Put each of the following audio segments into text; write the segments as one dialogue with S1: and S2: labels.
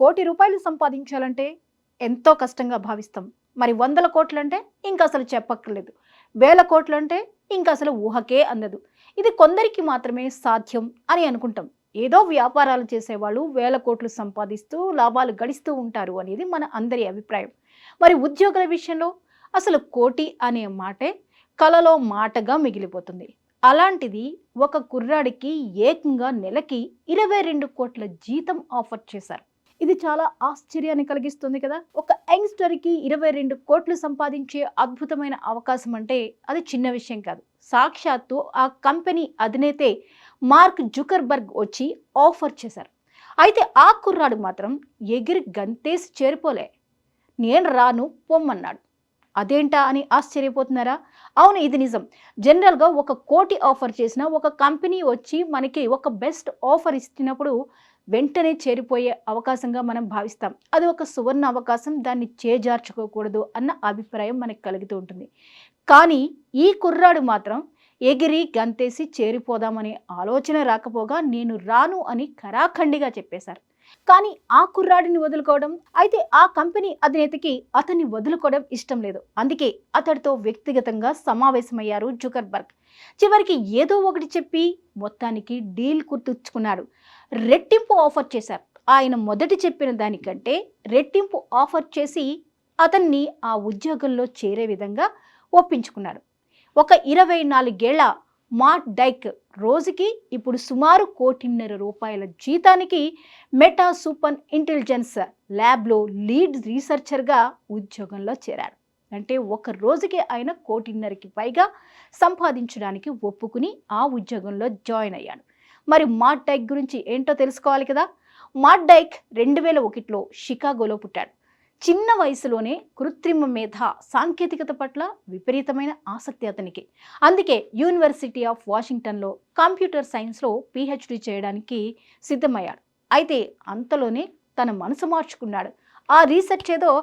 S1: కోటి రూపాయలు సంపాదించాలంటే ఎంతో కష్టంగా భావిస్తాం. మరి వందల కోట్లంటే ఇంక అసలు చెప్పక్కర్లేదు. వేల కోట్లంటే ఇంక అసలు ఊహకే అందదు. ఇది కొందరికి మాత్రమే సాధ్యం అని అనుకుంటాం. ఏదో వ్యాపారాలు చేసేవాళ్ళు వేల కోట్లు సంపాదిస్తూ లాభాలు గడిస్తూ ఉంటారు అనేది మన అందరి అభిప్రాయం. మరి ఉద్యోగుల విషయంలో అసలు కోటి అనే మాటే కలలో మాటగా మిగిలిపోతుంది. అలాంటిది ఒక కుర్రాడికి ఏకంగా నెలకి 22 కోట్ల జీతం ఆఫర్ చేశారు. ఇది చాలా ఆశ్చర్యాన్ని కలిగిస్తుంది కదా. ఒక యంగ్స్టర్కి 22 కోట్లు సంపాదించే అద్భుతమైన అవకాశం అంటే అది చిన్న విషయం కాదు. సాక్షాత్తు ఆ కంపెనీ అధినేతే మార్క్ జుకర్బర్గ్ వచ్చి ఆఫర్ చేశారు. అయితే ఆ కుర్రాడు మాత్రం ఎగిరి గంతేసి చేరిపోలే. నేను రాను పొమ్మన్నాడు. అదేంటా అని ఆశ్చర్యపోతున్నారా? అవును, ఇది నిజం. జనరల్గా ఒక కోటి ఆఫర్ చేసిన ఒక కంపెనీ వచ్చి మనకి ఒక బెస్ట్ ఆఫర్ ఇచ్చినప్పుడు వెంటనే చేరిపోయే అవకాశంగా మనం భావిస్తాం. అది ఒక సువర్ణ అవకాశం, దాన్ని చేజార్చుకోకూడదు అన్న అభిప్రాయం మనకు కలుగుతూ ఉంటుంది. కానీ ఈ కుర్రాడు మాత్రం ఎగిరి గంతేసి చేరిపోదామనే ఆలోచన రాకపోగా నేను రాను అని ఖరాఖండిగా చెప్పేశారు. కానీ ఆ కుర్రాడిని వదులుకోవడం, అయితే ఆ కంపెనీ అధినేతకి అతన్ని వదులుకోవడం ఇష్టం లేదు. అందుకే అతడితో వ్యక్తిగతంగా సమావేశమయ్యారు జుకర్బర్గ్. చివరికి ఏదో ఒకటి చెప్పి మొత్తానికి డీల్ కుదుర్చుకున్నాడు. రెట్టింపు ఆఫర్ చేశారు. ఆయన మొదటి చెప్పిన దానికంటే రెట్టింపు ఆఫర్ చేసి అతన్ని ఆ ఉద్యోగంలో చేరే విధంగా ఒప్పించుకున్నాడు. ఒక 24 ఏళ్ల మాట్ డైక్ రోజుకి ఇప్పుడు సుమారు ₹1.5 కోటి జీతానికి మెటా సూపర్ ఇంటెలిజెన్స్ ల్యాబ్లో లీడ్ రీసెర్చర్గా ఉద్యోగంలో చేరాడు. అంటే ఒక రోజుకి ఆయన 1.5 కోటికి పైగా సంపాదించడానికి ఒప్పుకుని ఆ ఉద్యోగంలో జాయిన్ అయ్యాడు. మరి మాట్ డైక్ గురించి ఏంటో తెలుసుకోవాలి కదా. మాట్ డైక్ 2001లో షికాగోలో పుట్టాడు. చిన్న వయసులోనే కృత్రిమ మేధ సాంకేతికత పట్ల విపరీతమైన ఆసక్తి అతనికి. అందుకే యూనివర్సిటీ ఆఫ్ వాషింగ్టన్లో కంప్యూటర్ సైన్స్లో PhD చేయడానికి సిద్ధమయ్యాడు. అయితే అంతలోనే తన మనసు మార్చుకున్నాడు. ఆ రీసెర్చ్ ఏదో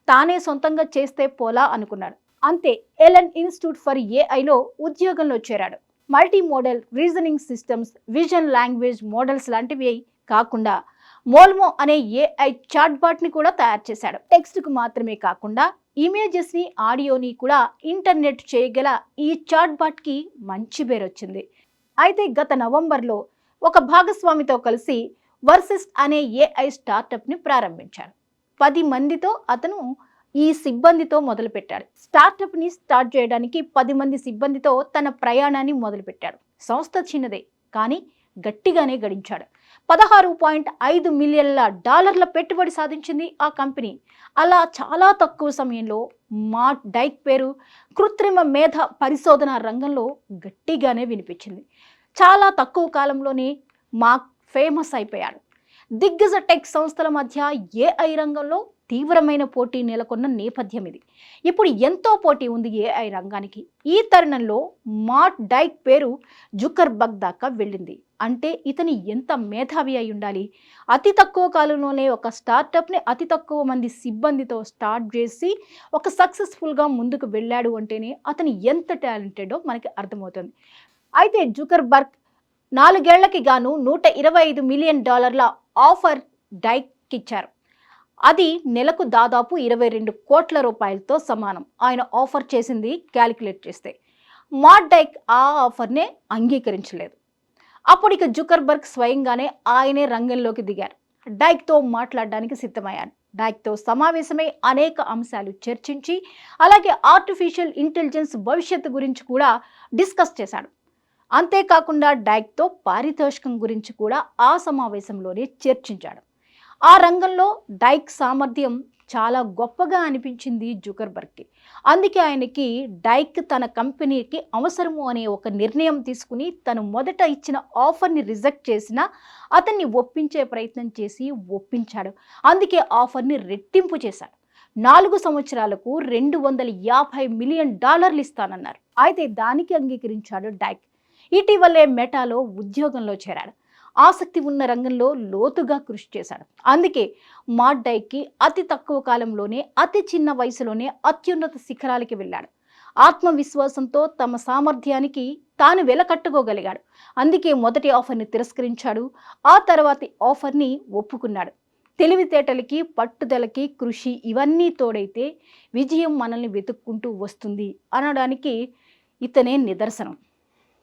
S1: తానే సొంతంగా చేస్తే పోలా అనుకున్నాడు. అంతే ఎలన్ ఇన్స్టిట్యూట్ ఫర్ AIలో ఉద్యోగంలో చేరాడు. Multi modal reasoning systems, vision language models లాంటివి కాకుండా మోల్మో అనే AI చాట్బాట్ని కూడా తయారు చేశాడు. టెక్స్ట్కు మాత్రమే కాకుండా ఇమేజెస్ని, ఆడియోని కూడా ఇంటర్నెట్ చేయగల ఈ చాట్బాట్కి మంచి పేరు వచ్చింది. అయితే గత నవంబర్లో ఒక భాగస్వామితో కలిసి వర్సెస్ అనే AI స్టార్టప్ని ప్రారంభించాడు. 10 మందితో అతను ఈ సిబ్బందితో మొదలుపెట్టాడు. స్టార్టప్ని స్టార్ట్ చేయడానికి 10 మంది సిబ్బందితో తన ప్రయాణాన్ని మొదలుపెట్టాడు. సంస్థ చిన్నదే, కానీ గట్టిగానే గడించాడు. $16.5 మిలియన్ల పెట్టుబడి సాధించింది ఆ కంపెనీ. అలా చాలా తక్కువ సమయంలో మాట్ డైక్ పేరు కృత్రిమ మేధ పరిశోధన రంగంలో గట్టిగానే వినిపించింది. చాలా తక్కువ కాలంలోనే మాక్ ఫేమస్ అయిపోయాడు. దిగ్గజ టెక్ సంస్థల మధ్య AI రంగంలో తీవ్రమైన పోటీ నెలకొన్న నేపథ్యం ఇది. ఇప్పుడు ఎంతో పోటీ ఉంది AI రంగానికి. ఈ తరుణంలో మాట్ డైక్ పేరు జుకర్బర్గ్ దాకా వెళ్ళింది. అంటే ఇతని ఎంత మేధావి అయి ఉండాలి. అతి తక్కువ కాలంలోనే ఒక స్టార్టప్ని అతి తక్కువ మంది సిబ్బందితో స్టార్ట్ చేసి ఒక సక్సెస్ఫుల్గా ముందుకు వెళ్ళాడు అంటేనే అతను ఎంత టాలెంటెడో మనకి అర్థమవుతుంది. అయితే జుకర్బర్గ్ 4 ఏళ్లకి గాను $125 మిలియన్ ఆఫర్ డైక్ ఇచ్చారు. అది నెలకు దాదాపు 22 కోట్ల రూపాయలతో సమానం. ఆయన ఆఫర్ చేసింది క్యాలిక్యులేట్ చేస్తే. మాట్ డైక్ ఆ ఆఫర్నే అంగీకరించలేదు. అప్పుడు ఇక జుకర్బర్గ్ స్వయంగానే ఆయనే రంగంలోకి దిగారు. డైక్తో మాట్లాడడానికి సిద్ధమయ్యారు. డైక్తో సమావేశమై అనేక అంశాలు చర్చించి అలాగే ఆర్టిఫిషియల్ ఇంటెలిజెన్స్ భవిష్యత్తు గురించి కూడా డిస్కస్ చేశాడు. అంతేకాకుండా డైక్తో పారితోషికం గురించి కూడా ఆ సమావేశంలోనే చర్చించాడు. ఆ రంగంలో డైక్ సామర్థ్యం చాలా గొప్పగా అనిపించింది జుకర్బర్గ్కి. అందుకే ఆయనకి డైక్ తన కంపెనీకి అవసరము అనే ఒక నిర్ణయం తీసుకుని తను మొదట ఇచ్చిన ఆఫర్ని రిజెక్ట్ చేసినా అతన్ని ఒప్పించే ప్రయత్నం చేసి ఒప్పించాడు. అందుకే ఆఫర్ని రెట్టింపు చేశాడు. 4 సంవత్సరాలకు $250 మిలియన్ ఇస్తానన్నారు. అయితే దానికి అంగీకరించాడు డైక్. ఇటీవలే మెటాలో ఉద్యోగంలో చేరాడు. ఆసక్తి ఉన్న రంగంలో లోతుగా కృషి చేశాడు. అందుకే మాట్ డైక్కి అతి తక్కువ కాలంలోనే అతి చిన్న వయసులోనే అత్యున్నత శిఖరాలకి వెళ్ళాడు. ఆత్మవిశ్వాసంతో తమ సామర్థ్యానికి తాను వెలకట్టుకోగలిగాడు. అందుకే మొదటి ఆఫర్ని తిరస్కరించాడు. ఆ తర్వాతి ఆఫర్ని ఒప్పుకున్నాడు. తెలివితేటలకి, పట్టుదలకి, కృషి ఇవన్నీ తోడైతే విజయం మనల్ని వెతుక్కుంటూ వస్తుంది అనడానికి ఇతనే నిదర్శనం.